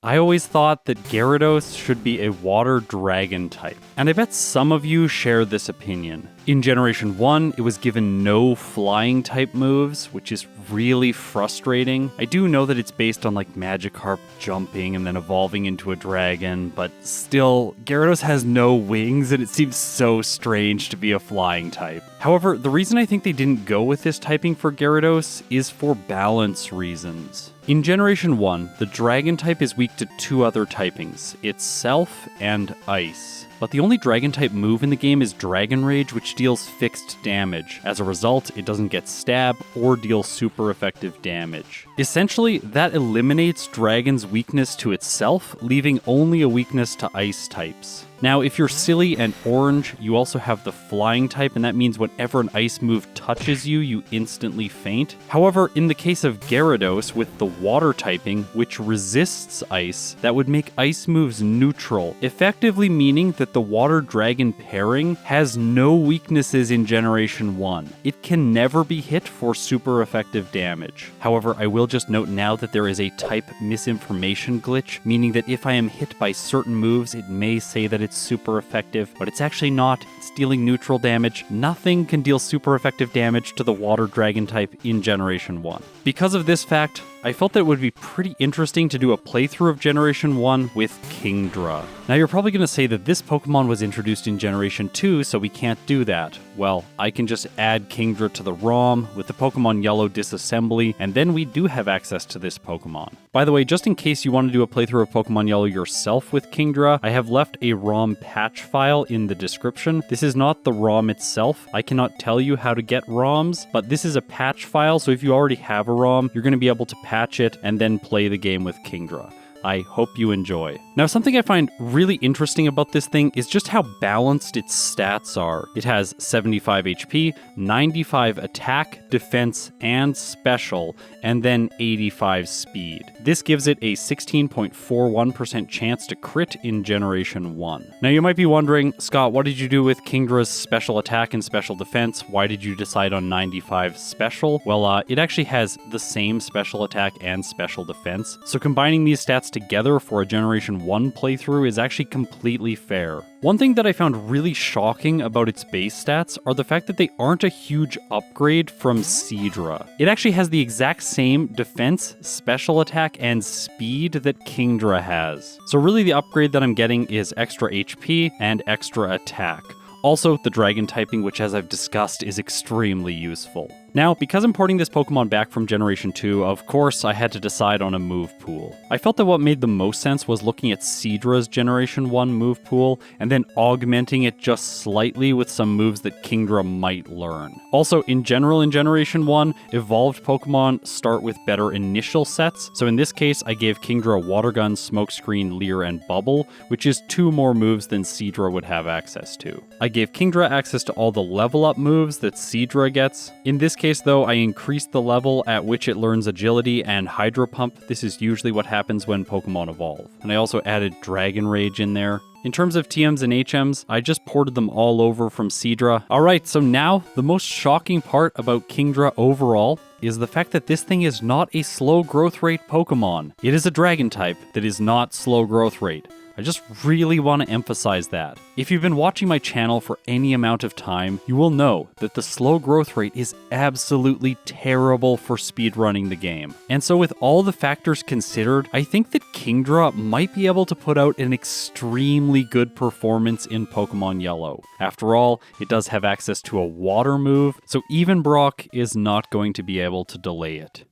I always thought that Gyarados should be a water dragon type, and I bet some of you share this opinion. In Generation 1, it was given no flying type moves, which is really frustrating. I do know that it's based on like Magikarp jumping and then evolving into a dragon, but still, Gyarados has no wings and it seems so strange to be a flying type. However, the reason I think they didn't go with this typing for Gyarados is for balance reasons. In Generation 1, the Dragon type is weak to two other typings. It's Silph and Ice. But the only Dragon type move in the game is Dragon Rage, which deals fixed damage. As a result, it doesn't get stab or deal super effective damage. Essentially, that eliminates Dragon's weakness to itself, leaving only a weakness to Ice types. Now, if you're silly and orange, you also have the flying type, and that means whenever an ice move touches you, you instantly faint. However, in the case of Gyarados with the water typing, which resists ice, that would make ice moves neutral, effectively meaning that the water dragon pairing has no weaknesses in Generation 1. It can never be hit for super effective damage. However, I will just note now that there is a type misinformation glitch, meaning that if I am hit by certain moves, it may say that it's super effective, but it's actually not. It's dealing neutral damage. Nothing can deal super effective damage to the water dragon type in Generation 1. Because of this fact, I felt that it would be pretty interesting to do a playthrough of Generation 1 with Kingdra. Now you're probably going to say that this Pokemon was introduced in Generation 2, so we can't do that. Well, I can just add Kingdra to the ROM with the Pokemon Yellow disassembly, and then we do have access to this Pokemon. By the way, just in case you want to do a playthrough of Pokemon Yellow yourself with Kingdra, I have left a ROM patch file in the description. This is not the ROM itself. I cannot tell you how to get ROMs, but this is a patch file, so if you already have a ROM, you're going to be able to patch it and then play the game with Kingdra. I hope you enjoy. Now, something I find really interesting about this thing is just how balanced its stats are. It has 75 HP, 95 attack, defense, and special, and then 85 speed. This gives it a 16.41% chance to crit in Generation 1. Now, you might be wondering, Scott, what did you do with Kingdra's special attack and special defense? Why did you decide on 95 special? Well, it actually has the same special attack and special defense, so combining these stats together for a Generation 1 playthrough is actually completely fair. One thing that I found really shocking about its base stats are the fact that they aren't a huge upgrade from Seadra. It actually has the exact same defense, special attack, and speed that Kingdra has. So really the upgrade that I'm getting is extra HP and extra attack. Also, the dragon typing, which as I've discussed, is extremely useful. Now, because I'm porting this Pokemon back from Generation 2, of course, I had to decide on a move pool. I felt that what made the most sense was looking at Seadra's Generation 1 move pool, and then augmenting it just slightly with some moves that Kingdra might learn. Also, in general in Generation 1, evolved Pokemon start with better initial sets, so in this case, I gave Kingdra Water Gun, Smokescreen, Leer, and Bubble, which is 2 more moves than Seadra would have access to. I gave Kingdra access to all the level up moves that Seadra gets. In this case though, I increased the level at which it learns Agility and Hydro Pump. This is usually what happens when Pokemon evolve. And I also added Dragon Rage in there. In terms of TMs and HMs, I just ported them all over from Seadra. Alright, so now, the most shocking part about Kingdra overall is the fact that this thing is not a slow growth rate Pokemon. It is a dragon type that is not slow growth rate. I just really want to emphasize that. If you've been watching my channel for any amount of time, you will know that the slow growth rate is absolutely terrible for speedrunning the game. And so with all the factors considered, I think that Kingdra might be able to put out an extremely good performance in Pokemon Yellow. After all, it does have access to a water move, so even Brock is not going to be able to delay it.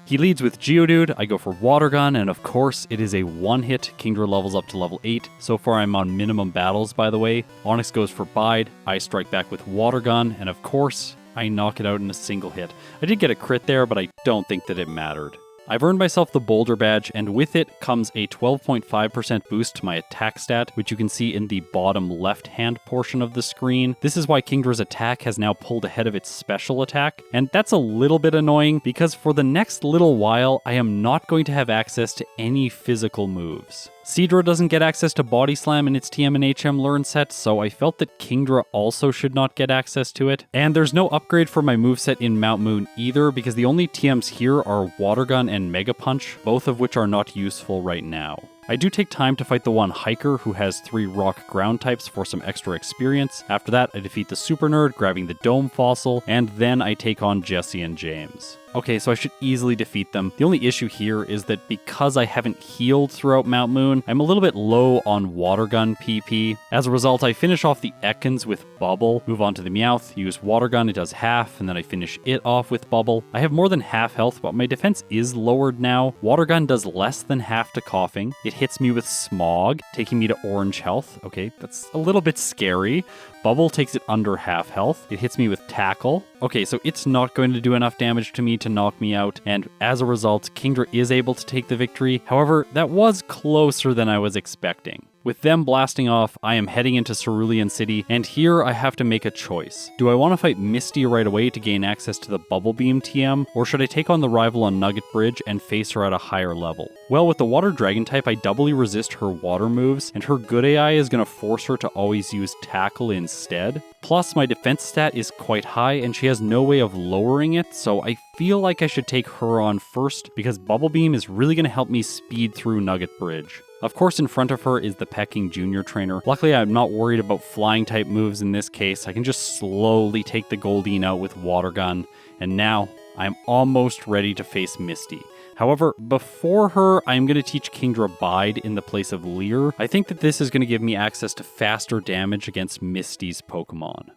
He leads with Geodude, I go for Water Gun, and of course it is a one-hit. Kingdra levels up to level 8. So far I'm on minimum battles, by the way. Onix goes for Bide, I strike back with Water Gun, and of course I knock it out in a single hit. I did get a crit there, but I don't think that it mattered. I've earned myself the Boulder Badge, and with it comes a 12.5% boost to my attack stat, which you can see in the bottom left-hand portion of the screen. This is why Kingdra's attack has now pulled ahead of its special attack, and that's a little bit annoying because for the next little while, I am not going to have access to any physical moves. Seadra doesn't get access to Body Slam in its TM and HM learn set, so I felt that Kingdra also should not get access to it. And there's no upgrade for my moveset in Mount Moon either, because the only TMs here are Water Gun and Mega Punch, both of which are not useful right now. I do take time to fight the one Hiker who has 3 rock ground types for some extra experience. After that, I defeat the Super Nerd, grabbing the Dome Fossil, and then I take on Jesse and James. Okay, so I should easily defeat them. The only issue here is that because I haven't healed throughout Mount Moon, I'm a little bit low on Water Gun PP. As a result, I finish off the Ekans with Bubble, move on to the Meowth, use Water Gun, it does half, and then I finish it off with Bubble. I have more than half health, but my defense is lowered now. Water Gun does less than half to Coughing. It hits me with Smog, taking me to orange health. Okay, that's a little bit scary. Bubble takes it under half health. It hits me with Tackle. Okay, so it's not going to do enough damage to me to knock me out, and as a result, Kingdra is able to take the victory. However, that was closer than I was expecting. With them blasting off, I am heading into Cerulean City, and here I have to make a choice. Do I want to fight Misty right away to gain access to the Bubble Beam TM, or should I take on the rival on Nugget Bridge and face her at a higher level? Well, with the Water Dragon type, I doubly resist her water moves, and her good AI is going to force her to always use Tackle instead. Plus, my defense stat is quite high, and she has no way of lowering it, so I feel like I should take her on first, because Bubble Beam is really going to help me speed through Nugget Bridge. Of course, in front of her is the Pecking Junior Trainer. Luckily, I'm not worried about flying type moves in this case. I can just slowly take the Goldeen out with Water Gun, and now I'm almost ready to face Misty. However, before her, I'm going to teach Kingdra Bide in the place of Leer. I think that this is going to give me access to faster damage against Misty's Pokemon.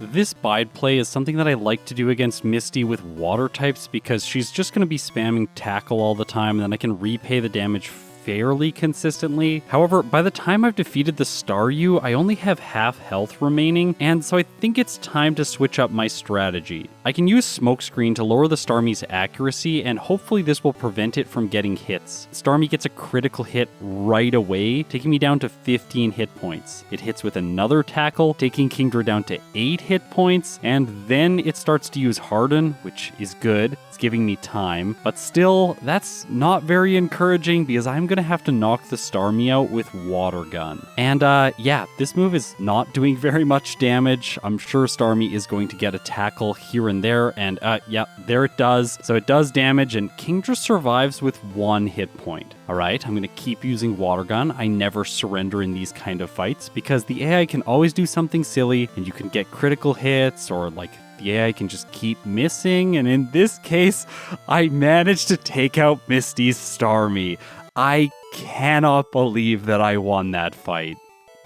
This Bide play is something that I like to do against Misty with water types because she's just going to be spamming Tackle all the time, and then I can repay the damage fairly consistently. However, by the time I've defeated the Staryu, I only have half health remaining, and so I think it's time to switch up my strategy. I can use Smokescreen to lower the Starmie's accuracy, and hopefully this will prevent it from getting hits. Starmie gets a critical hit right away, taking me down to 15 hit points. It hits with another Tackle, taking Kingdra down to 8 hit points, and then it starts to use Harden, which is good. It's giving me time, but still, that's not very encouraging because I'm going to have to knock the Starmie out with Water Gun. And yeah, this move is not doing very much damage. I'm sure Starmie is going to get a Tackle here and there, and yeah, there it does. So it does damage, and Kingdra survives with 1 hit point. Alright, I'm going to keep using Water Gun. I never surrender in these kind of fights because the AI can always do something silly, and you can get critical hits, or like the AI can just keep missing, and in this case, I managed to take out Misty's Starmie. I cannot believe that I won that fight.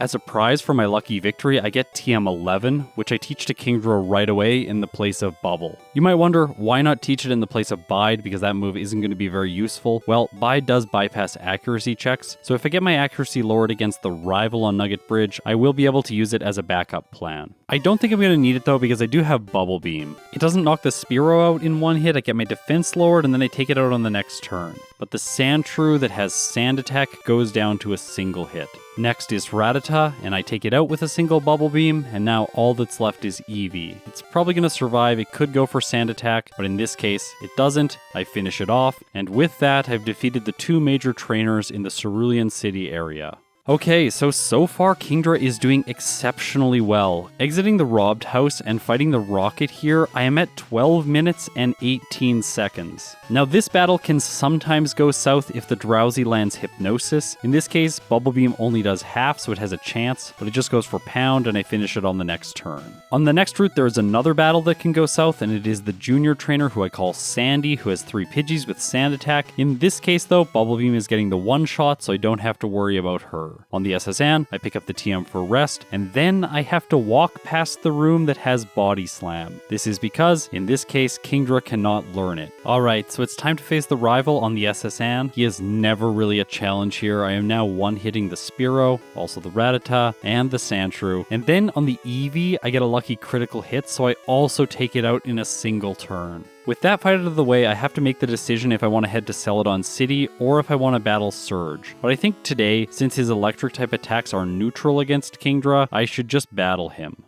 As a prize for my lucky victory, I get TM11, which I teach to Kingdra right away in the place of Bubble. You might wonder, why not teach it in the place of Bide, because that move isn't going to be very useful? Well, Bide does bypass accuracy checks, so if I get my accuracy lowered against the rival on Nugget Bridge, I will be able to use it as a backup plan. I don't think I'm going to need it though, because I do have Bubble Beam. It doesn't knock the Spearow out in one hit, I get my defense lowered, and then I take it out on the next turn. But the Sandshrew that has Sand Attack goes down to a single hit. Next is Rattata, and I take it out with a single Bubble Beam, and now all that's left is Eevee. It's probably going to survive, it could go for Sand Attack, but in this case, it doesn't. I finish it off, and with that, I've defeated the 2 major trainers in the Cerulean City area. Okay, so far Kingdra is doing exceptionally well. Exiting the robbed house and fighting the rocket here, I am at 12 minutes and 18 seconds. Now this battle can sometimes go south if the Drowsy lands Hypnosis. In this case, Bubble Beam only does half, so it has a chance, but it just goes for Pound and I finish it on the next turn. On the next route, there is another battle that can go south, and it is the junior trainer who I call Sandy, who has 3 Pidgeys with Sand Attack. In this case though, Bubble Beam is getting the one shot, so I don't have to worry about her. On the SSN, I pick up the TM for Rest, and then I have to walk past the room that has Body Slam. This is because, in this case, Kingdra cannot learn it. Alright, so it's time to face the rival on the SSN. He is never really a challenge here. I am now one-hitting the Spearow, also the Rattata, and the Sandshrew. And then on the Eevee, I get a lucky critical hit, so I also take it out in a single turn. With that fight out of the way, I have to make the decision if I want to head to Celadon City or if I want to battle Surge. But I think today, since his electric type attacks are neutral against Kingdra, I should just battle him.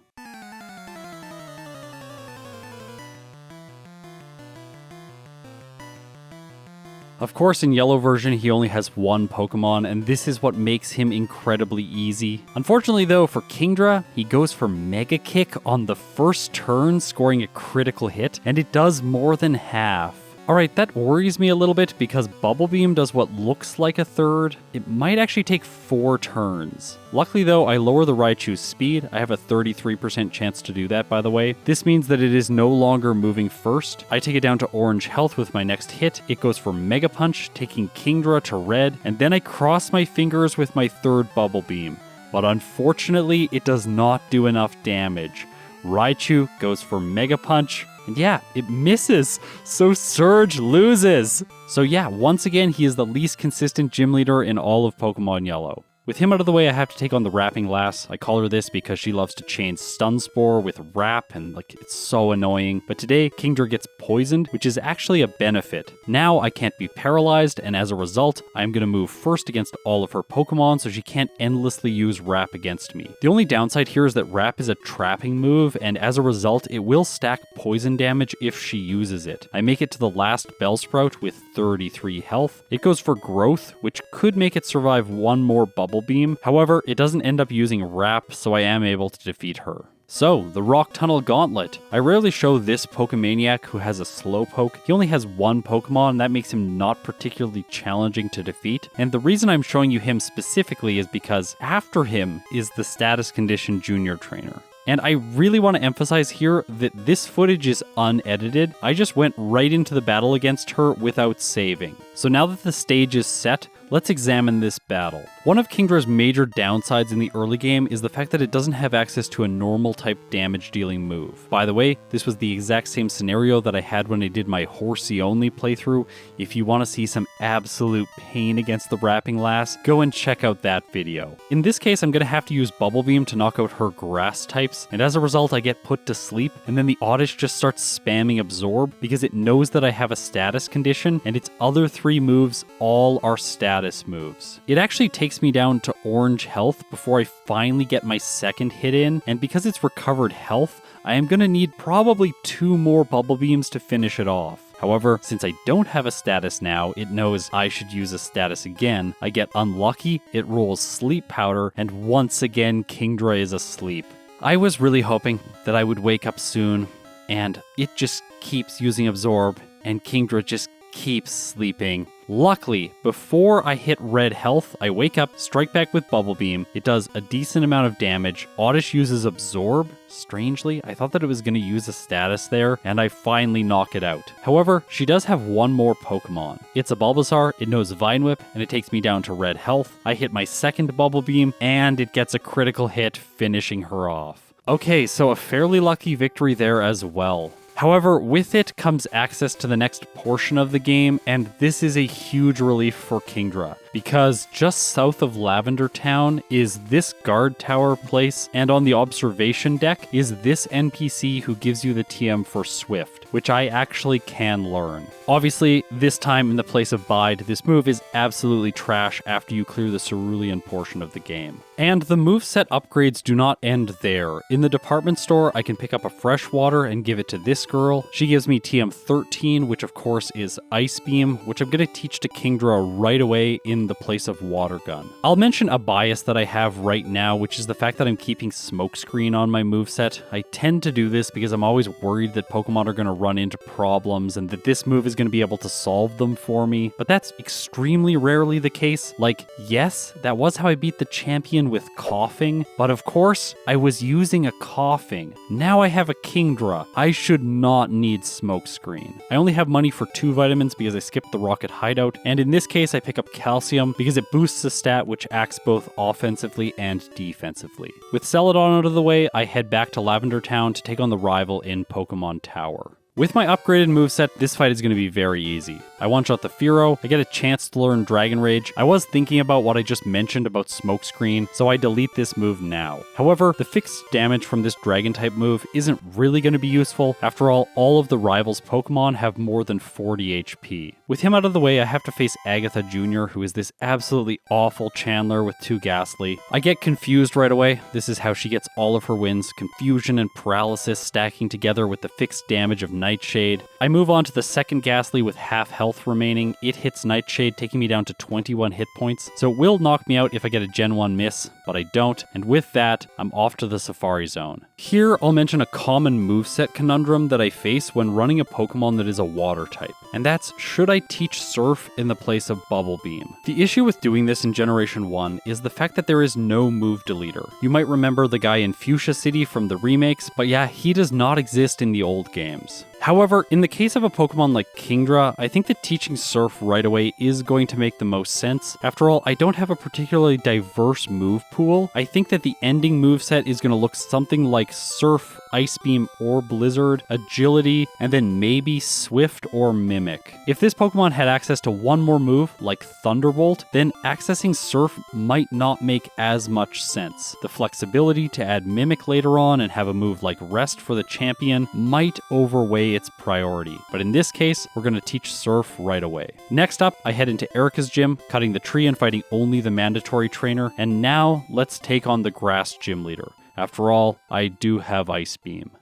Of course, in yellow version, he only has one Pokemon, and this is what makes him incredibly easy. Unfortunately though, for Kingdra, he goes for Mega Kick on the first turn, scoring a critical hit, and it does more than half. Alright, that worries me a little bit because Bubble Beam does what looks like a third. It might actually take 4 turns. Luckily though, I lower the Raichu's speed. I have a 33% chance to do that, by the way. This means that it is no longer moving first. I take it down to orange health with my next hit. It goes for Mega Punch, taking Kingdra to red, and then I cross my fingers with my third Bubble Beam. But unfortunately, it does not do enough damage. Raichu goes for Mega Punch, and yeah, it misses, so Surge loses. So yeah, once again, he is the least consistent gym leader in all of Pokemon Yellow. With him out of the way, I have to take on the Wrapping Lass. I call her this because she loves to chain Stun Spore with Wrap, and it's so annoying. But today, Kingdra gets poisoned, which is actually a benefit. Now I can't be paralyzed, and as a result, I'm going to move first against all of her Pokemon, so she can't endlessly use Wrap against me. The only downside here is that Wrap is a trapping move, and as a result, it will stack poison damage if she uses it. I make it to the last Bellsprout with 33 health. It goes for Growth, which could make it survive one more Bubble Beam. However, it doesn't end up using Wrap, so I am able to defeat her. So, the Rock Tunnel Gauntlet. I rarely show this Pokemaniac who has a Slowpoke. He only has one Pokemon, and that makes him not particularly challenging to defeat. And the reason I'm showing you him specifically is because after him is the Status Condition Junior Trainer. And I really want to emphasize here that this footage is unedited. I just went right into the battle against her without saving. So now that the stage is set, let's examine this battle. One of Kingdra's major downsides in the early game is the fact that it doesn't have access to a normal type damage dealing move. By the way, this was the exact same scenario that I had when I did my Horsey only playthrough. If you want to see some absolute pain against the Wrapping Lass, go and check out that video. In this case, I'm going to have to use Bubble Beam to knock out her grass types, and as a result I get put to sleep, and then the Oddish just starts spamming Absorb because it knows that I have a status condition, and its other 3 moves all are status moves. It actually takes me down to orange health before I finally get my second hit in, and because it's recovered health, I am going to need probably 2 more Bubble Beams to finish it off. However, since I don't have a status now, it knows I should use a status again. I get unlucky, it rolls Sleep Powder, and once again Kingdra is asleep. I was really hoping that I would wake up soon, and it just keeps using Absorb, and Kingdra just keeps sleeping. Luckily, before I hit red health, I wake up, strike back with Bubble Beam. It does a decent amount of damage. Oddish uses Absorb. Strangely, I thought that it was going to use a status there, and I finally knock it out. However, she does have one more Pokemon. It's a Bulbasaur, it knows Vine Whip, and it takes me down to red health. I hit my second Bubble Beam, and it gets a critical hit, finishing her off. Okay, so a fairly lucky victory there as well. However, with it comes access to the next portion of the game, and this is a huge relief for Kingdra, because just south of Lavender Town is this guard tower place, and on the observation deck is this NPC who gives you the TM for Swift, which I actually can learn. Obviously, this time in the place of Bide, this move is absolutely trash after you clear the Cerulean portion of the game. And the moveset upgrades do not end there. In the department store, I can pick up a freshwater and give it to this girl. She gives me TM 13, which of course is Ice Beam, which I'm going to teach to Kingdra right away in the place of Water Gun. I'll mention a bias that I have right now, which is the fact that I'm keeping Smokescreen on my moveset. I tend to do this because I'm always worried that Pokemon are going to run into problems and that this move is going to be able to solve them for me, but that's extremely rarely the case. Like, yes, that was how I beat the champion with Coughing, but of course, I was using a Coughing. Now I have a Kingdra. I should not need Smokescreen. I only have money for 2 vitamins because I skipped the Rocket Hideout, and in this case I pick up Calcium because it boosts a stat which acts both offensively and defensively. With Celadon out of the way, I head back to Lavender Town to take on the rival in Pokemon Tower. With my upgraded moveset, this fight is going to be very easy. I one-shot the Fearow, I get a chance to learn Dragon Rage. I was thinking about what I just mentioned about Smokescreen, so I delete this move now. However, the fixed damage from this Dragon-type move isn't really going to be useful. After all of the rival's Pokemon have more than 40 HP. With him out of the way, I have to face Agatha Jr., who is this absolutely awful Chandler with 2 Ghastly. I get confused right away. This is how she gets all of her wins, Confusion and Paralysis stacking together with the fixed damage of Nightshade. I move on to the second Ghastly with half health remaining. It hits Nightshade, taking me down to 21 hit points. So it will knock me out if I get a Gen 1 miss, but I don't. And with that, I'm off to the Safari Zone. Here, I'll mention a common moveset conundrum that I face when running a Pokemon that is a water type. And that's, should I teach Surf in the place of Bubble Beam? The issue with doing this in Generation 1 is the fact that there is no move deleter. You might remember the guy in Fuchsia City from the remakes, but yeah, he does not exist in the old games. However, in the case of a Pokemon like Kingdra, I think that teaching Surf right away is going to make the most sense. After all, I don't have a particularly diverse move pool. I think that the ending moveset is going to look something like Surf, Ice Beam, or Blizzard, Agility, and then maybe Swift or Mimic. If this Pokemon had access to one more move, like Thunderbolt, then accessing Surf might not make as much sense. The flexibility to add Mimic later on and have a move like Rest for the champion might overweigh its priority, but in this case, we're going to teach Surf right away. Next up, I head into Erica's gym, cutting the tree and fighting only the mandatory trainer, and now let's take on the grass gym leader. After all, I do have Ice Beam.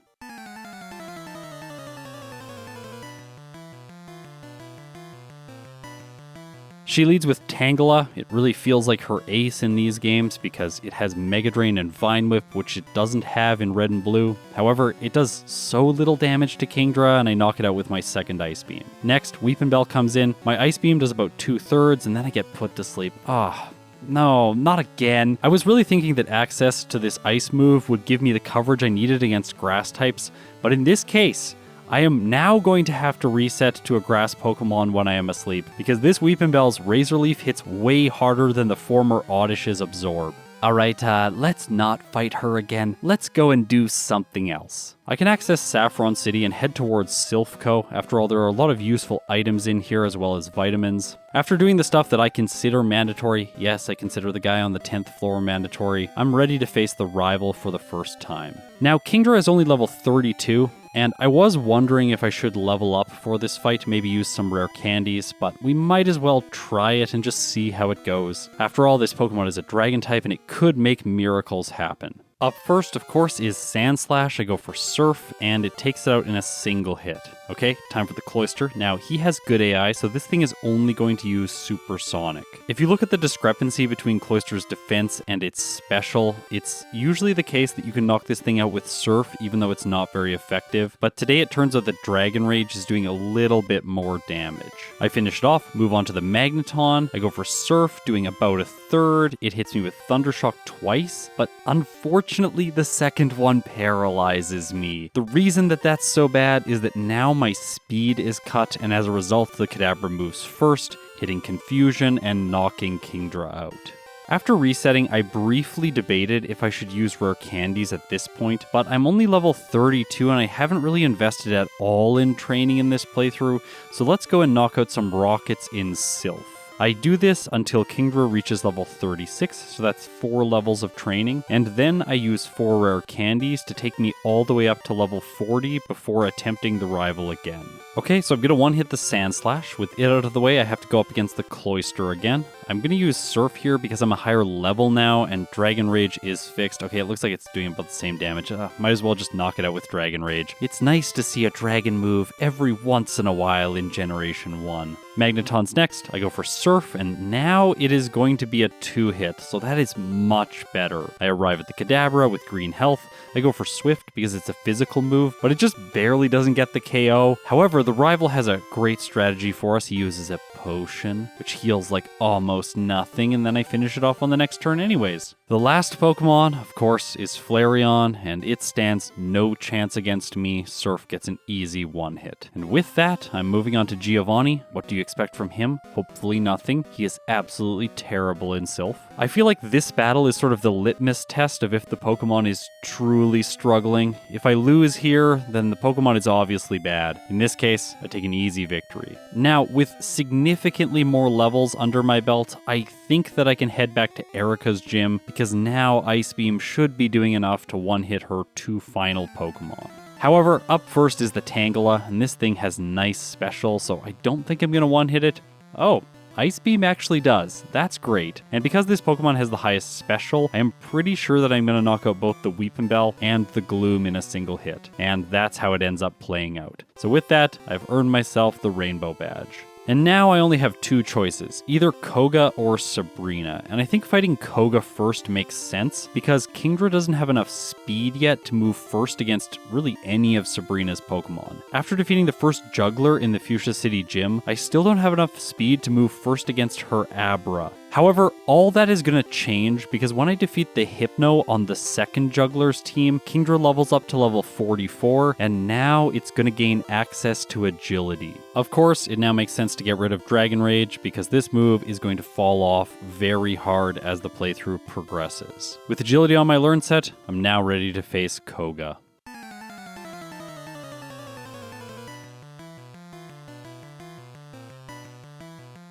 She leads with Tangela. It really feels like her ace in these games because it has Mega Drain and Vine Whip, which it doesn't have in Red and Blue. However, it does so little damage to Kingdra, and I knock it out with my second Ice Beam. Next, Weepinbell comes in. My Ice Beam does about 2/3, and then I get put to sleep. No, not again. I was really thinking that access to this ice move would give me the coverage I needed against grass types, but in this case, I am now going to have to reset to a grass Pokemon when I am asleep, because this Weepinbell's Razor Leaf hits way harder than the former Oddish's Absorb. Alright, let's not fight her again. Let's go and do something else. I can access Saffron City and head towards Silph Co. After all, there are a lot of useful items in here as well as vitamins. After doing the stuff that I consider mandatory, yes, I consider the guy on the 10th floor mandatory, I'm ready to face the rival for the first time. Now, Kingdra is only level 32, and I was wondering if I should level up for this fight, maybe use some rare candies, but we might as well try it and just see how it goes. After all, this Pokemon is a dragon type and it could make miracles happen. Up first, of course, is Sandslash. I go for Surf, and it takes it out in a single hit. Okay, time for the Cloyster. Now, he has good AI, so this thing is only going to use Supersonic. If you look at the discrepancy between Cloyster's defense and its special, it's usually the case that you can knock this thing out with Surf, even though it's not very effective. But today it turns out that Dragon Rage is doing a little bit more damage. I finish it off, move on to the Magneton. I go for Surf, doing about 1/3. It hits me with Thundershock twice, but unfortunately the second one paralyzes me. The reason that that's so bad is that now my speed is cut, and as a result the Kadabra moves first, hitting Confusion and knocking Kingdra out. After resetting, I briefly debated if I should use rare candies at this point, but I'm only level 32 and I haven't really invested at all in training in this playthrough, so let's go and knock out some rockets in Silph. I do this until Kingdra reaches level 36, so that's 4 levels of training, and then I use 4 rare candies to take me all the way up to level 40 before attempting the rival again. Okay, so I'm going to one-hit the Sandslash. With it out of the way, I have to go up against the Cloyster again. I'm going to use Surf here because I'm a higher level now, and Dragon Rage is fixed. Okay, it looks like it's doing about the same damage. Might as well just knock it out with Dragon Rage. It's nice to see a dragon move every once in a while in Generation 1. Magneton's next. I go for Surf, and now it is going to be a 2-hit, so that is much better. I arrive at the Kadabra with green health. I go for Swift because it's a physical move, but it just barely doesn't get the KO. However, the rival has a great strategy for us. He uses a potion, which heals like almost nothing, and then I finish it off on the next turn anyways. The last Pokemon, of course, is Flareon, and it stands no chance against me. Surf gets an easy 1-hit. And with that, I'm moving on to Giovanni. What do you expect from him? Hopefully nothing. He is absolutely terrible in Silph. I feel like this battle is sort of the litmus test of if the Pokemon is truly struggling. If I lose here, then the Pokemon is obviously bad. In this case, I take an easy victory. Now, with significantly more levels under my belt, I think that I can head back to Erica's gym, because now Ice Beam should be doing enough to one-hit her 2 final Pokemon. However, up first is the Tangela, and this thing has nice special, so I don't think I'm going to one-hit it. Oh, Ice Beam actually does. That's great. And because this Pokemon has the highest special, I am pretty sure that I'm going to knock out both the Weepinbell and the Gloom in a single hit. And that's how it ends up playing out. So with that, I've earned myself the Rainbow Badge. And now I only have two choices, either Koga or Sabrina, and I think fighting Koga first makes sense because Kingdra doesn't have enough speed yet to move first against really any of Sabrina's Pokemon. After defeating the first Juggler in the Fuchsia City Gym, I still don't have enough speed to move first against her Abra. However, all that is going to change because when I defeat the Hypno on the second Juggler's team, Kingdra levels up to level 44, and now it's going to gain access to Agility. Of course, it now makes sense to get rid of Dragon Rage because this move is going to fall off very hard as the playthrough progresses. With Agility on my learn set, I'm now ready to face Koga.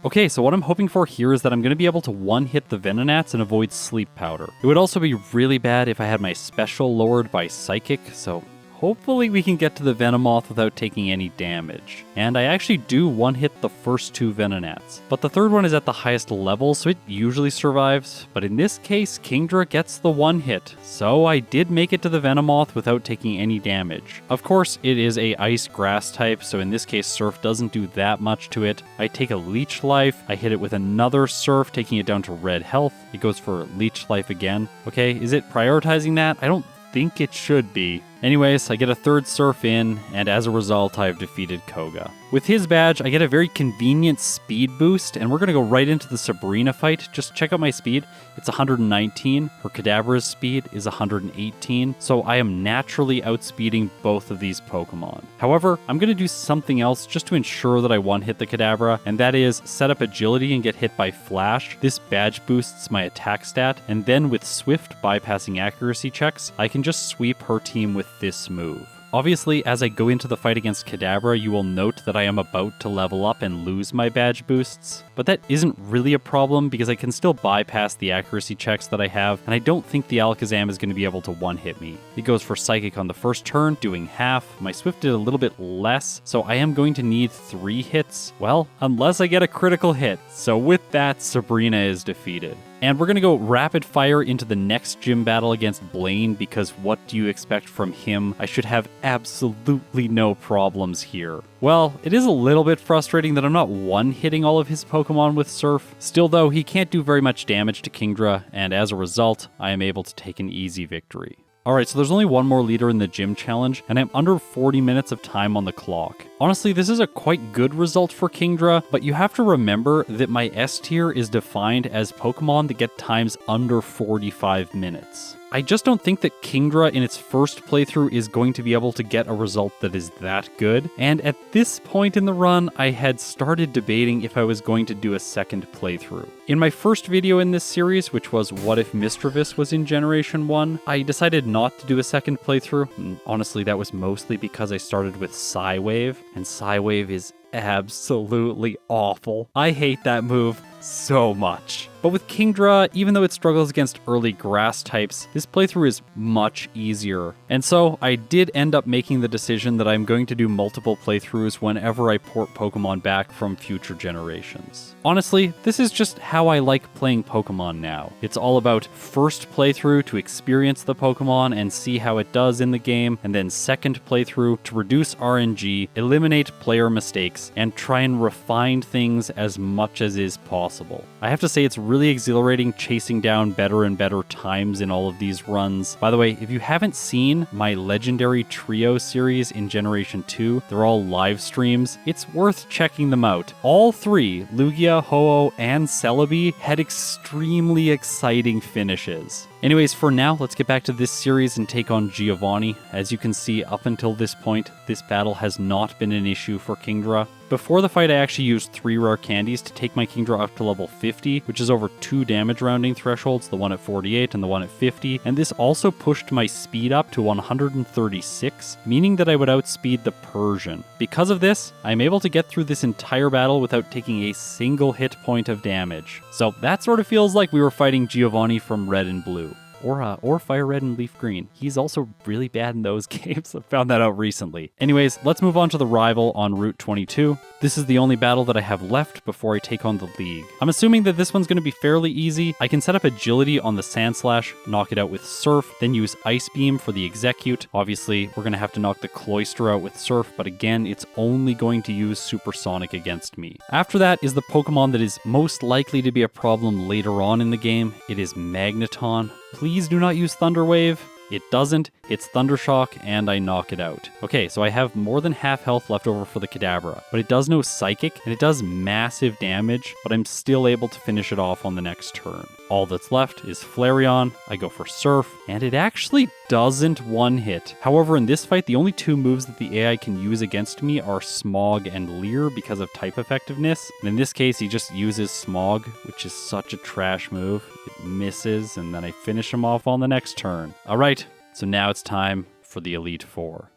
Okay, so what I'm hoping for here is that I'm going to be able to one-hit the Venonats and avoid Sleep Powder. It would also be really bad if I had my special lowered by Psychic, so hopefully we can get to the Venomoth without taking any damage. And I actually do one-hit the first two Venonats, but the third one is at the highest level, so it usually survives. But in this case, Kingdra gets the one hit, so I did make it to the Venomoth without taking any damage. Of course, it is a Ice Grass type, so in this case, Surf doesn't do that much to it. I take a Leech Life, I hit it with another Surf, taking it down to red health. It goes for Leech Life again. Okay, is it prioritizing that? I don't think it should be. Anyways, I get a third Surf in, and as a result, I have defeated Koga. With his badge, I get a very convenient speed boost, and we're going to go right into the Sabrina fight. Just check out my speed. It's 119. Her Kadabra's speed is 118, so I am naturally outspeeding both of these Pokemon. However, I'm going to do something else just to ensure that I one-hit the Kadabra, and that is set up Agility and get hit by Flash. This badge boosts my attack stat, and then with Swift bypassing accuracy checks, I can just sweep her team with this move. Obviously, as I go into the fight against Kadabra, you will note that I am about to level up and lose my badge boosts, but that isn't really a problem because I can still bypass the accuracy checks that I have, and I don't think the Alakazam is going to be able to one-hit me. It goes for Psychic on the first turn, doing half. My Swift did a little bit less, so I am going to need 3 hits. Well, unless I get a critical hit. So with that, Sabrina is defeated. And we're going to go rapid fire into the next gym battle against Blaine because what do you expect from him? I should have absolutely no problems here. Well, it is a little bit frustrating that I'm not one-hitting all of his Pokemon with Surf. Still though, he can't do very much damage to Kingdra, and as a result, I am able to take an easy victory. Alright, so there's only one more leader in the gym challenge, and I'm under 40 minutes of time on the clock. Honestly, this is a quite good result for Kingdra, but you have to remember that my S tier is defined as Pokemon that get times under 45 minutes. I just don't think that Kingdra in its first playthrough is going to be able to get a result that is that good, and at this point in the run, I had started debating if I was going to do a second playthrough. In my first video in this series, which was What If Misdreavus was in Generation 1, I decided not to do a second playthrough, and honestly that was mostly because I started with Psywave, and Psywave is absolutely awful. I hate that move so much. But with Kingdra, even though it struggles against early grass types, this playthrough is much easier. And so I did end up making the decision that I'm going to do multiple playthroughs whenever I port Pokemon back from future generations. Honestly, this is just how I like playing Pokemon now. It's all about first playthrough to experience the Pokemon and see how it does in the game, and then second playthrough to reduce RNG, eliminate player mistakes, and try and refine things as much as is possible. I have to say it's really exhilarating chasing down better and better times in all of these runs. By the way, if you haven't seen my Legendary Trio series in Generation 2, they're all live streams, it's worth checking them out. All 3, Lugia, Ho-Oh, and Celebi, had extremely exciting finishes. Anyways, for now, let's get back to this series and take on Giovanni. As you can see, up until this point, this battle has not been an issue for Kingdra. Before the fight, I actually used 3 rare candies to take my Kingdra up to level 50, which is over 2 damage rounding thresholds, the one at 48 and the one at 50, and this also pushed my speed up to 136, meaning that I would outspeed the Persian. Because of this, I'm able to get through this entire battle without taking a single hit point of damage. So that sort of feels like we were fighting Giovanni from Red and Blue. or Fire Red and Leaf Green. He's also really bad in those games. I found that out recently. Anyways, let's move on to the rival on Route 22. This is the only battle that I have left before I take on the League. I'm assuming that this one's going to be fairly easy. I can set up agility on the Sandslash, knock it out with Surf, then use Ice Beam for the execute. Obviously, we're going to have to knock the Cloyster out with Surf, but again, it's only going to use Supersonic against me. After that is the Pokemon that is most likely to be a problem later on in the game. It is Magneton. Please do not use Thunder Wave. It doesn't, hits Thundershock, and I knock it out. Okay, so I have more than half health left over for the Kadabra, but it does no Psychic, and it does massive damage, but I'm still able to finish it off on the next turn. All that's left is Flareon, I go for Surf, and it actually doesn't one-hit. However, in this fight, the only two moves that the AI can use against me are Smog and Leer because of type effectiveness, and in this case, he just uses Smog, which is such a trash move. It misses, and then I finish him off on the next turn. Alright, so now it's time for the Elite Four.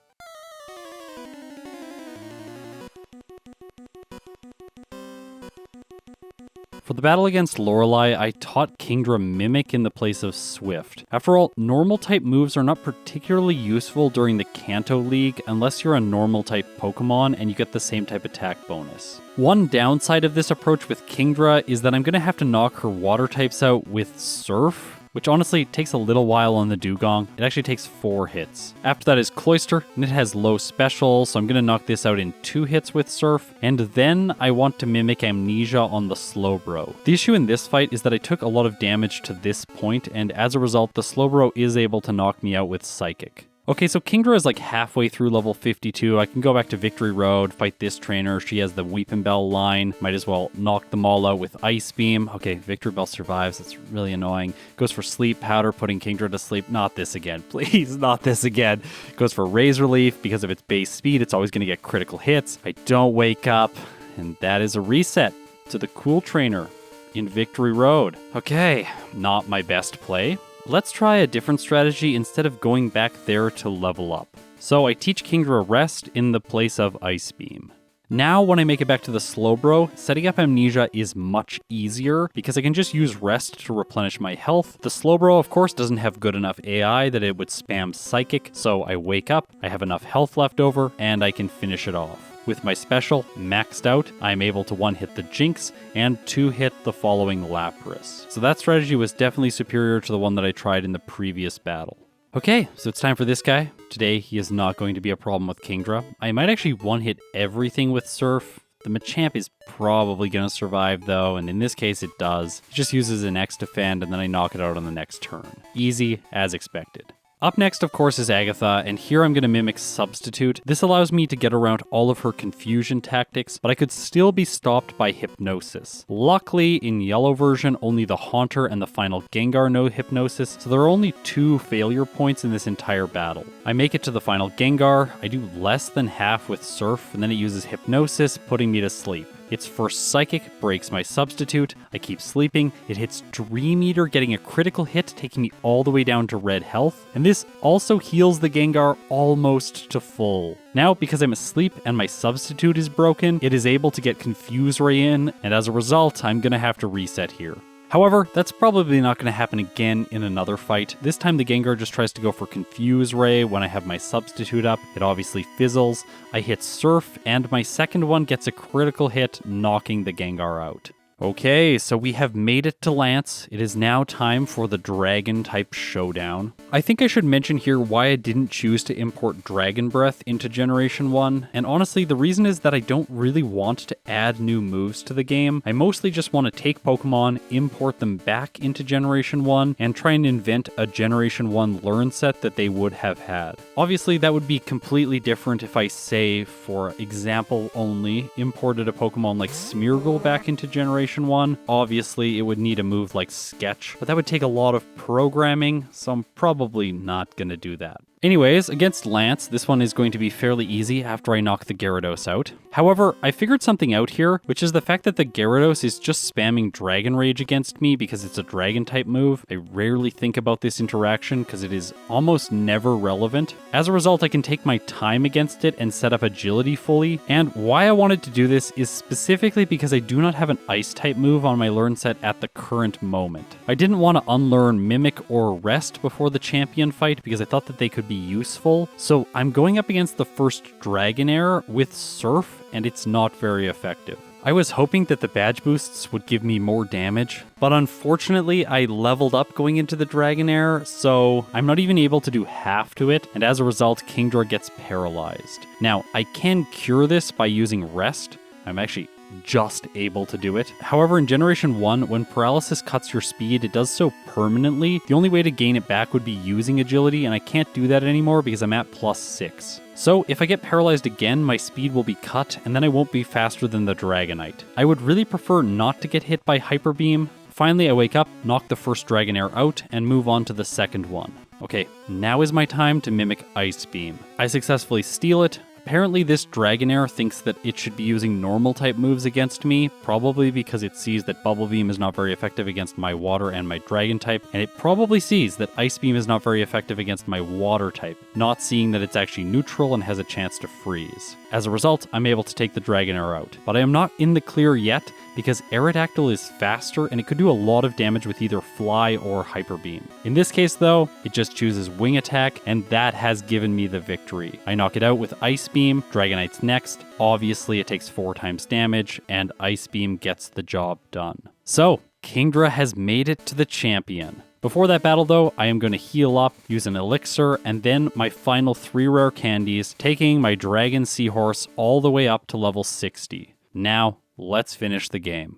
For the battle against Lorelei, I taught Kingdra Mimic in the place of Swift. After all, normal type moves are not particularly useful during the Kanto League unless you're a normal type Pokemon and you get the same type attack bonus. One downside of this approach with Kingdra is that I'm going to have to knock her water types out with Surf, which honestly takes a little while on the Dugong. It actually takes 4 hits. After that is Cloyster, and it has low special, so I'm going to knock this out in 2 hits with Surf, and then I want to mimic Amnesia on the Slowbro. The issue in this fight is that I took a lot of damage to this point, and as a result, the Slowbro is able to knock me out with Psychic. Okay, so Kingdra is like halfway through level 52. I can go back to Victory Road, fight this trainer. She has the Weepinbell line. Might as well knock them all out with Ice Beam. Okay, Victory Bell survives. That's really annoying. Goes for Sleep Powder, putting Kingdra to sleep. Not this again, please, not this again. Goes for Razor Leaf. Because of its base speed, it's always going to get critical hits. I don't wake up, and that is a reset to the cool trainer in Victory Road. Okay, not my best play. Let's try a different strategy instead of going back there to level up. So I teach Kingdra Rest in the place of Ice Beam. Now when I make it back to the Slowbro, setting up Amnesia is much easier because I can just use Rest to replenish my health. The Slowbro, of course, doesn't have good enough AI that it would spam Psychic, so I wake up, I have enough health left over, and I can finish it off. With my special maxed out, I'm able to 1-hit the Jinx and 2-hit the following Lapras. So that strategy was definitely superior to the one that I tried in the previous battle. Okay, so it's time for this guy. Today, he is not going to be a problem with Kingdra. I might actually 1-hit everything with Surf. The Machamp is probably going to survive though, and in this case it does. It just uses an X defend and then I knock it out on the next turn. Easy as expected. Up next, of course, is Agatha, and here I'm going to mimic Substitute. This allows me to get around all of her confusion tactics, but I could still be stopped by Hypnosis. Luckily, in Yellow version, only the Haunter and the final Gengar know Hypnosis, so there are only 2 failure points in this entire battle. I make it to the final Gengar, I do less than half with Surf, and then it uses Hypnosis, putting me to sleep. Its first Psychic breaks my Substitute, I keep sleeping, it hits Dream Eater, getting a critical hit, taking me all the way down to red health, and this also heals the Gengar almost to full. Now, because I'm asleep and my Substitute is broken, it is able to get Confuse Ray in, and as a result, I'm gonna have to reset here. However, that's probably not going to happen again in another fight. This time the Gengar just tries to go for Confuse Ray when I have my Substitute up. It obviously fizzles. I hit Surf, and my second one gets a critical hit, knocking the Gengar out. Okay, so we have made it to Lance. It is now time for the Dragon-type showdown. I think I should mention here why I didn't choose to import Dragon Breath into Generation 1, and honestly, the reason is that I don't really want to add new moves to the game. I mostly just want to take Pokemon, import them back into Generation 1, and try and invent a Generation 1 learn set that they would have had. Obviously, that would be completely different if I, say, for example only, imported a Pokemon like Smeargle back into Generation 1. Obviously, it would need a move like Sketch, but that would take a lot of programming, so I'm probably not going to do that. Anyways, against Lance, this one is going to be fairly easy after I knock the Gyarados out. However, I figured something out here, which is the fact that the Gyarados is just spamming Dragon Rage against me because it's a Dragon type move. I rarely think about this interaction because it is almost never relevant. As a result, I can take my time against it and set up Agility fully. And why I wanted to do this is specifically because I do not have an Ice type move on my learn set at the current moment. I didn't want to unlearn Mimic or Rest before the champion fight because I thought that they could be useful. So I'm going up against the first Dragonair with Surf, and it's not very effective. I was hoping that the badge boosts would give me more damage, but unfortunately I leveled up going into the Dragonair, so I'm not even able to do half to it, and as a result, Kingdra gets paralyzed. Now, I can cure this by using Rest. I'm actually just able to do it. However, in Generation 1, when paralysis cuts your speed, it does so permanently. The only way to gain it back would be using agility, and I can't do that anymore because I'm at +6. So if I get paralyzed again, my speed will be cut, and then I won't be faster than the Dragonite. I would really prefer not to get hit by Hyper Beam. Finally, I wake up, knock the first Dragonair out, and move on to the second one. Okay, now is my time to mimic Ice Beam. I successfully steal it. Apparently this Dragonair thinks that it should be using normal type moves against me, probably because it sees that Bubble Beam is not very effective against my water and my dragon type, and it probably sees that Ice Beam is not very effective against my water type, not seeing that it's actually neutral and has a chance to freeze. As a result, I'm able to take the Dragonair out, but I am not in the clear yet because Aerodactyl is faster and it could do a lot of damage with either Fly or Hyper Beam. In this case though, it just chooses Wing Attack, and that has given me the victory. I knock it out with Ice Beam, Dragonite's next, obviously it takes 4 times damage, and Ice Beam gets the job done. So, Kingdra has made it to the champion. Before that battle though, I am going to heal up, use an elixir, and then my final 3 rare candies, taking my Dragon Seahorse all the way up to level 60. Now, let's finish the game.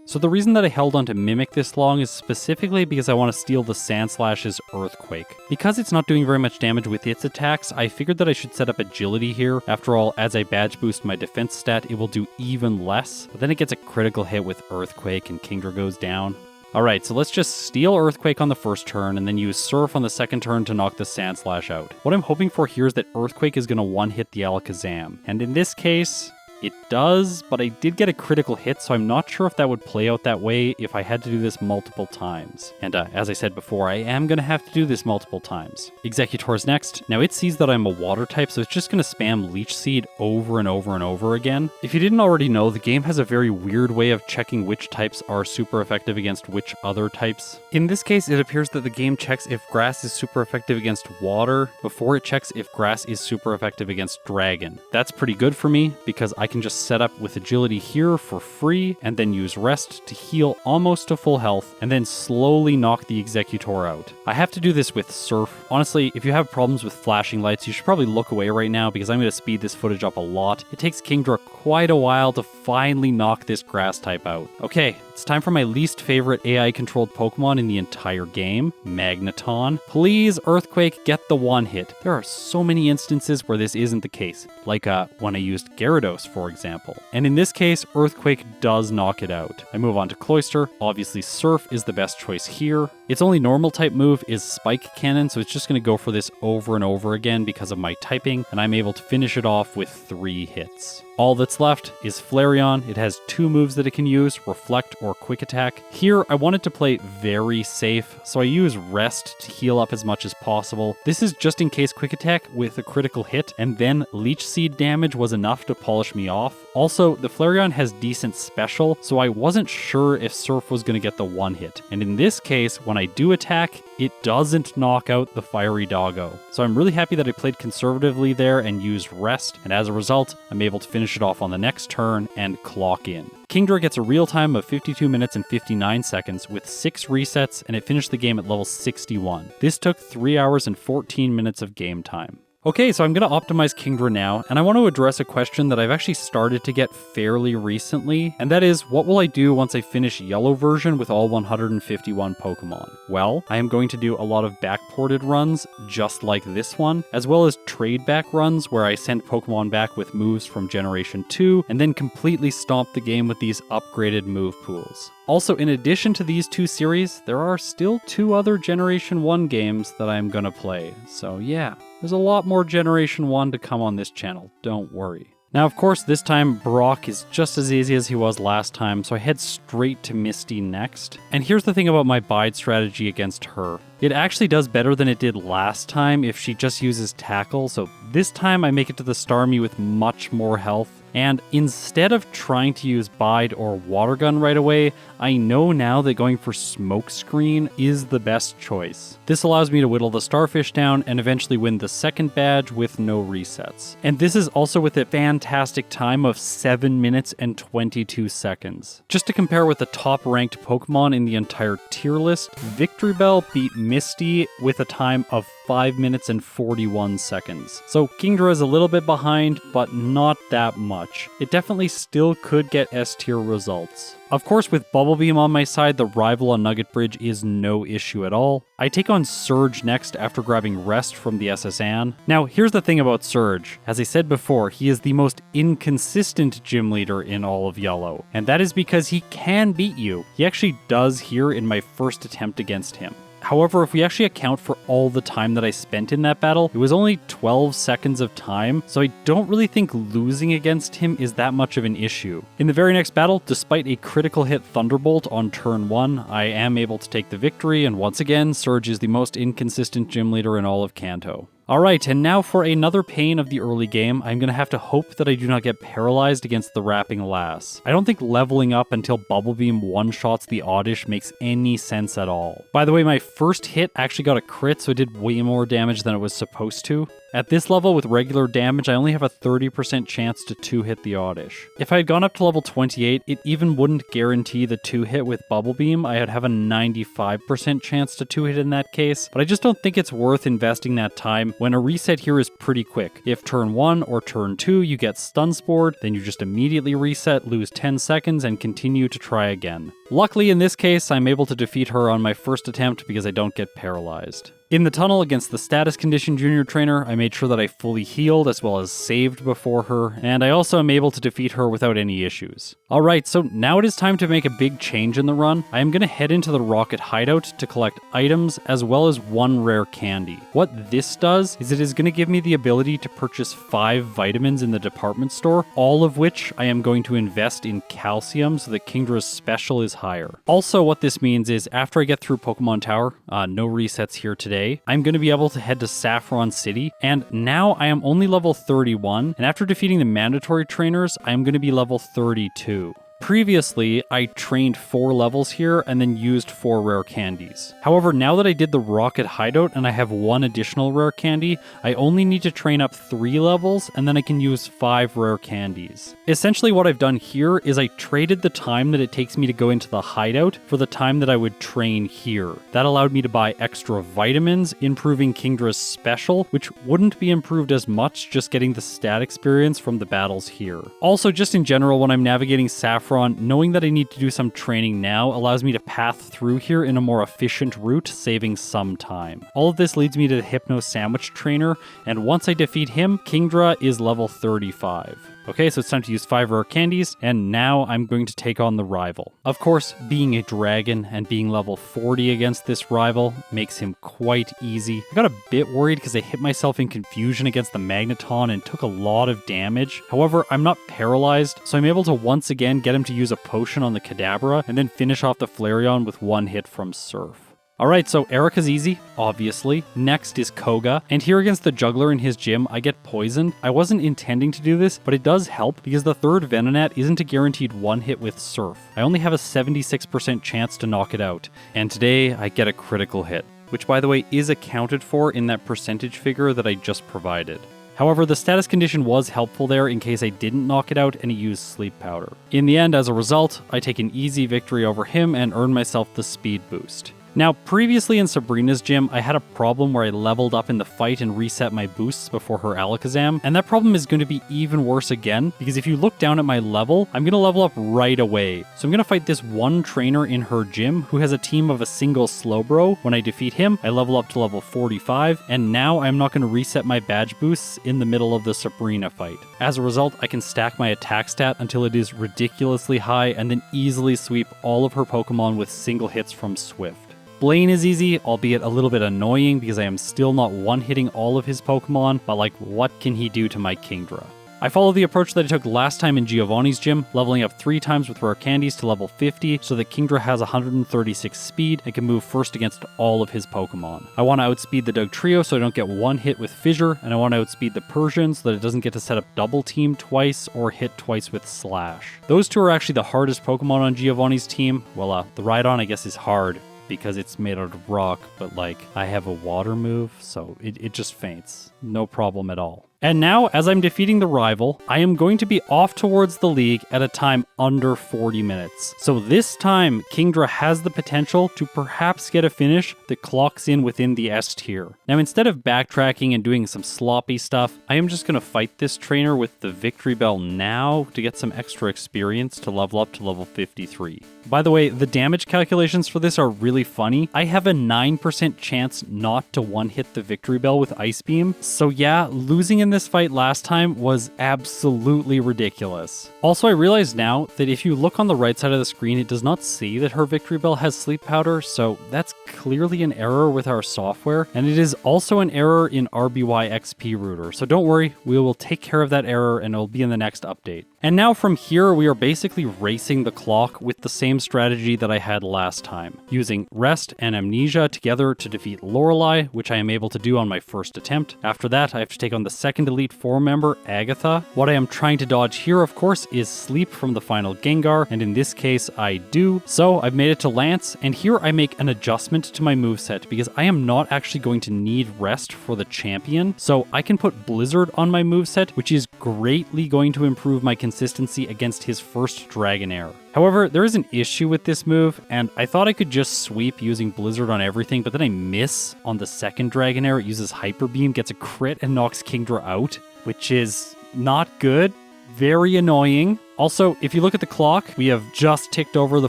So the reason that I held on to Mimic this long is specifically because I want to steal the Sandslash's Earthquake. Because it's not doing very much damage with its attacks, I figured that I should set up Agility here. After all, as I badge boost my defense stat, it will do even less. But then it gets a critical hit with Earthquake and Kingdra goes down. Alright, so let's just steal Earthquake on the first turn and then use Surf on the second turn to knock the Sandslash out. What I'm hoping for here is that Earthquake is going to one-hit the Alakazam. And in this case, it does, but I did get a critical hit, so I'm not sure if that would play out that way if I had to do this multiple times. And as I said before, I am going to have to do this multiple times. Exeggutor's next. Now it sees that I'm a water type, so it's just going to spam Leech Seed over and over and over again. If you didn't already know, the game has a very weird way of checking which types are super effective against which other types. In this case, it appears that the game checks if grass is super effective against water before it checks if grass is super effective against dragon. That's pretty good for me because I can just set up with agility here for free and then use rest to heal almost to full health and then slowly knock the Exeggutor out. I have to do this with Surf. Honestly, if you have problems with flashing lights, you should probably look away right now because I'm going to speed this footage up a lot. It takes Kingdra quite a while to finally knock this grass type out. Okay, it's time for my least favorite AI-controlled Pokemon in the entire game, Magneton. Please, Earthquake, get the one hit. There are so many instances where this isn't the case, like when I used Gyarados, for example. And in this case, Earthquake does knock it out. I move on to Cloyster. Obviously, Surf is the best choice here. Its only normal type move is Spike Cannon, so it's just going to go for this over and over again because of my typing, and I'm able to finish it off with 3 hits. All that's left is Flareon. It has 2 moves that it can use, Reflect or Quick Attack. Here, I wanted to play very safe, so I use Rest to heal up as much as possible. This is just in case Quick Attack with a critical hit, and then Leech Seed damage was enough to polish me off. Also, the Flareon has decent special, so I wasn't sure if Surf was going to get the one hit. And in this case, when I do attack, it doesn't knock out the Fiery Doggo. So I'm really happy that I played conservatively there and used Rest, and as a result, I'm able to finish it off on the next turn and clock in. Kingdra gets a real time of 52 minutes and 59 seconds with 6 resets, and it finished the game at level 61. This took 3 hours and 14 minutes of game time. Okay, so I'm going to optimize Kingdra now, and I want to address a question that I've actually started to get fairly recently, and that is, what will I do once I finish Yellow version with all 151 Pokemon? Well, I am going to do a lot of backported runs, just like this one, as well as trade back runs where I send Pokemon back with moves from Generation 2, and then completely stomp the game with these upgraded move pools. Also, in addition to these two series, there are still 2 other Generation 1 games that I'm gonna play, so yeah. There's a lot more Generation 1 to come on this channel, don't worry. Now, of course, this time Brock is just as easy as he was last time, so I head straight to Misty next. And here's the thing about my bide strategy against her. It actually does better than it did last time if she just uses Tackle, so this time I make it to the Starmie with much more health. And instead of trying to use Bide or Water Gun right away, I know now that going for Smokescreen is the best choice. This allows me to whittle the Starfish down and eventually win the second badge with no resets. And this is also with a fantastic time of 7 minutes and 22 seconds. Just to compare with the top ranked Pokemon in the entire tier list, Victreebel beat Misty with a time of 5 minutes and 41 seconds. So Kingdra is a little bit behind, but not that much. It definitely still could get S tier results. Of course, with Bubble Beam on my side, the rival on Nugget Bridge is no issue at all. I take on Surge next after grabbing Rest from the SS Anne. Now, here's the thing about Surge. As I said before, he is the most inconsistent gym leader in all of Yellow, and that is because he can beat you. He actually does here in my first attempt against him. However, if we actually account for all the time that I spent in that battle, it was only 12 seconds of time, so I don't really think losing against him is that much of an issue. In the very next battle, despite a critical hit Thunderbolt on turn 1, I am able to take the victory, and once again, Surge is the most inconsistent gym leader in all of Kanto. Alright, and now for another pain of the early game, I'm going to have to hope that I do not get paralyzed against the Rapping Lass. I don't think leveling up until Bubble Beam one-shots the Oddish makes any sense at all. By the way, my first hit actually got a crit, so it did way more damage than it was supposed to. At this level, with regular damage, I only have a 30% chance to 2-hit the Oddish. If I had gone up to level 28, it even wouldn't guarantee the 2-hit with Bubble Beam. I'd have a 95% chance to 2-hit in that case, but I just don't think it's worth investing that time when a reset here is pretty quick. If turn 1 or turn 2 you get Stun Spored, then you just immediately reset, lose 10 seconds, and continue to try again. Luckily in this case, I'm able to defeat her on my first attempt because I don't get paralyzed. In the tunnel against the Status Condition Junior Trainer, I made sure that I fully healed as well as saved before her, and I also am able to defeat her without any issues. Alright, so now it is time to make a big change in the run. I am going to head into the Rocket Hideout to collect items as well as 1 rare candy. What this does is it is going to give me the ability to purchase 5 vitamins in the department store, all of which I am going to invest in calcium so that Kingdra's special is higher. Also, what this means is after I get through Pokemon Tower, no resets here today, I'm going to be able to head to Saffron City, and now I am only level 31, and after defeating the mandatory trainers, I am going to be level 32. Previously, I trained 4 levels here and then used 4 rare candies. However, now that I did the Rocket Hideout and I have 1 additional rare candy, I only need to train up 3 levels and then I can use 5 rare candies. Essentially what I've done here is I traded the time that it takes me to go into the hideout for the time that I would train here. That allowed me to buy extra vitamins, improving Kingdra's special, which wouldn't be improved as much just getting the stat experience from the battles here. Also, just in general, when I'm navigating Saffron, knowing that I need to do some training now allows me to path through here in a more efficient route, saving some time. All of this leads me to the Hypno Sandwich Trainer, and once I defeat him, Kingdra is level 35. Okay, so it's time to use 5 rare candies, and now I'm going to take on the rival. Of course, being a dragon and being level 40 against this rival makes him quite easy. I got a bit worried because I hit myself in confusion against the Magneton and took a lot of damage. However, I'm not paralyzed, so I'm able to once again get him to use a potion on the Kadabra and then finish off the Flareon with 1 hit from Surf. Alright, so Erica's easy, obviously. Next is Koga, and here against the Juggler in his gym, I get poisoned. I wasn't intending to do this, but it does help because the third Venonat isn't a guaranteed 1 hit with Surf. I only have a 76% chance to knock it out, and today I get a critical hit, which by the way is accounted for in that percentage figure that I just provided. However, the status condition was helpful there in case I didn't knock it out and he used Sleep Powder. In the end, as a result, I take an easy victory over him and earn myself the speed boost. Now, previously in Sabrina's gym, I had a problem where I leveled up in the fight and reset my boosts before her Alakazam, and that problem is going to be even worse again, because if you look down at my level, I'm going to level up right away. So I'm going to fight this one trainer in her gym who has a team of a single Slowbro. When I defeat him, I level up to level 45, and now I'm not going to reset my badge boosts in the middle of the Sabrina fight. As a result, I can stack my attack stat until it is ridiculously high, and then easily sweep all of her Pokemon with single hits from Swift. Blaine is easy, albeit a little bit annoying because I am still not one-hitting all of his Pokemon, but like, what can he do to my Kingdra? I follow the approach that I took last time in Giovanni's gym, leveling up 3 times with rare candies to level 50 so that Kingdra has 136 speed and can move first against all of his Pokemon. I want to outspeed the Dugtrio so I don't get one hit with Fissure, and I want to outspeed the Persian so that it doesn't get to set up double team twice or hit twice with Slash. Those two are actually the hardest Pokemon on Giovanni's team. Well, the Rhydon I guess is hard because it's made out of rock, but like, I have a water move, so it just faints. No problem at all. And now, as I'm defeating the rival, I am going to be off towards the league at a time under 40 minutes. So this time, Kingdra has the potential to perhaps get a finish that clocks in within the S tier. Now, instead of backtracking and doing some sloppy stuff, I am just going to fight this trainer with the Victory Bell now to get some extra experience to level up to level 53. By the way, the damage calculations for this are really funny. I have a 9% chance not to one-hit the Victory Bell with Ice Beam, so yeah, losing in this fight last time was absolutely ridiculous. Also, I realize now that if you look on the right side of the screen, it does not say that her Victory Bell has Sleep Powder, so that's clearly an error with our software, and it is also an error in RBY XP Router, so don't worry, we will take care of that error and it'll be in the next update. And now from here, we are basically racing the clock with the same strategy that I had last time, using Rest and Amnesia together to defeat Lorelei, which I am able to do on my first attempt. After that, I have to take on the second Elite Four member, Agatha. What I am trying to dodge here, of course, is Sleep from the final Gengar, and in this case, I do. So I've made it to Lance, and here I make an adjustment to my moveset because I am not actually going to need Rest for the champion, so I can put Blizzard on my moveset, which is greatly going to improve my consistency against his first Dragonair. However, there is an issue with this move, and I thought I could just sweep using Blizzard on everything, but then I miss on the second Dragonair. It uses Hyper Beam, gets a crit, and knocks Kingdra out, which is not good. Very annoying. Also, if you look at the clock, we have just ticked over the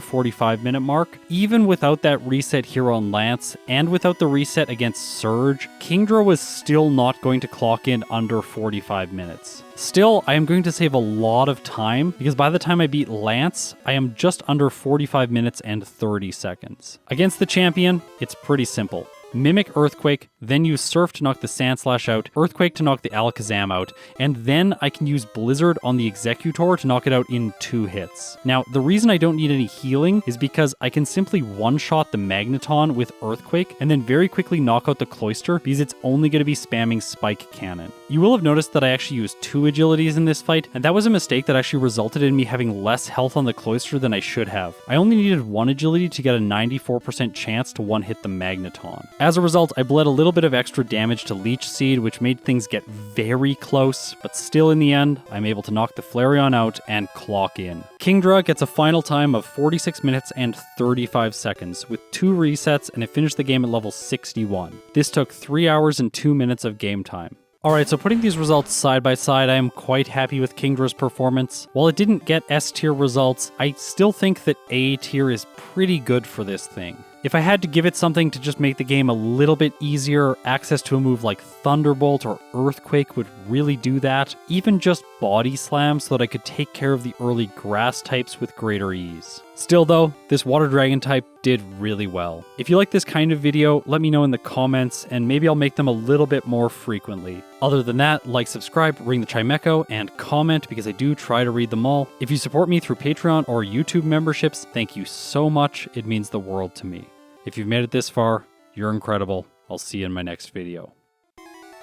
45-minute mark. Even without that reset here on Lance, and without the reset against Surge, Kingdra was still not going to clock in under 45 minutes. Still, I am going to save a lot of time, because by the time I beat Lance, I am just under 45 minutes and 30 seconds. Against the champion, it's pretty simple. Mimic Earthquake, then use Surf to knock the Sandslash out, Earthquake to knock the Alakazam out, and then I can use Blizzard on the Exeggutor to knock it out in 2 hits. Now, the reason I don't need any healing is because I can simply one-shot the Magneton with Earthquake and then very quickly knock out the Cloyster because it's only going to be spamming Spike Cannon. You will have noticed that I actually used 2 agilities in this fight, and that was a mistake that actually resulted in me having less health on the Cloyster than I should have. I only needed 1 agility to get a 94% chance to one-hit the Magneton. As a result, I bled a little bit of extra damage to Leech Seed, which made things get very close, but still in the end, I'm able to knock the Flareon out and clock in. Kingdra gets a final time of 46 minutes and 35 seconds, with 2 resets, and it finished the game at level 61. This took 3 hours and 2 minutes of game time. Alright, so putting these results side by side, I am quite happy with Kingdra's performance. While it didn't get S tier results, I still think that A tier is pretty good for this thing. If I had to give it something to just make the game a little bit easier, access to a move like Thunderbolt or Earthquake would really do that. Even just Body Slam so that I could take care of the early grass types with greater ease. Still though, this Water Dragon type did really well. If you like this kind of video, let me know in the comments and maybe I'll make them a little bit more frequently. Other than that, like, subscribe, ring the chime echo, and comment because I do try to read them all. If you support me through Patreon or YouTube memberships, thank you so much. It means the world to me. If you've made it this far, you're incredible. I'll see you in my next video.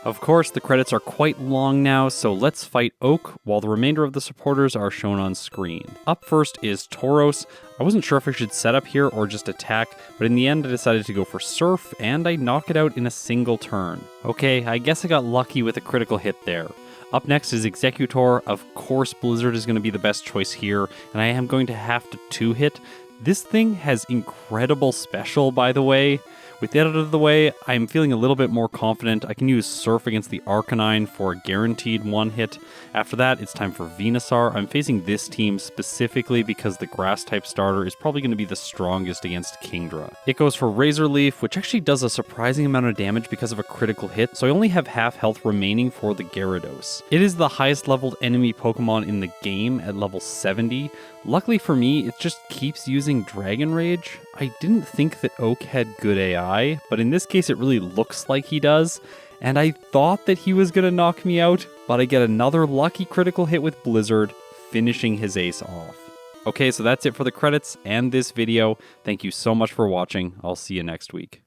Of course, the credits are quite long now, so let's fight Oak while the remainder of the supporters are shown on screen. Up first is Tauros. I wasn't sure if I should set up here or just attack, but in the end I decided to go for Surf, and I knock it out in a single turn. Okay, I guess I got lucky with a critical hit there. Up next is Exeggutor. Of course, Blizzard is going to be the best choice here, and I am going to have to 2-hit. This thing has incredible special, by the way. With that out of the way, I'm feeling a little bit more confident. I can use Surf against the Arcanine for a guaranteed one hit. After that, it's time for Venusaur. I'm facing this team specifically because the Grass-type starter is probably going to be the strongest against Kingdra. It goes for Razor Leaf, which actually does a surprising amount of damage because of a critical hit, so I only have half health remaining for the Gyarados. It is the highest leveled enemy Pokemon in the game at level 70. Luckily for me, it just keeps using Dragon Rage. I didn't think that Oak had good AI, but in this case it really looks like he does, and I thought that he was going to knock me out, but I get another lucky critical hit with Blizzard, finishing his ace off. Okay, so that's it for the credits and this video. Thank you so much for watching. I'll see you next week.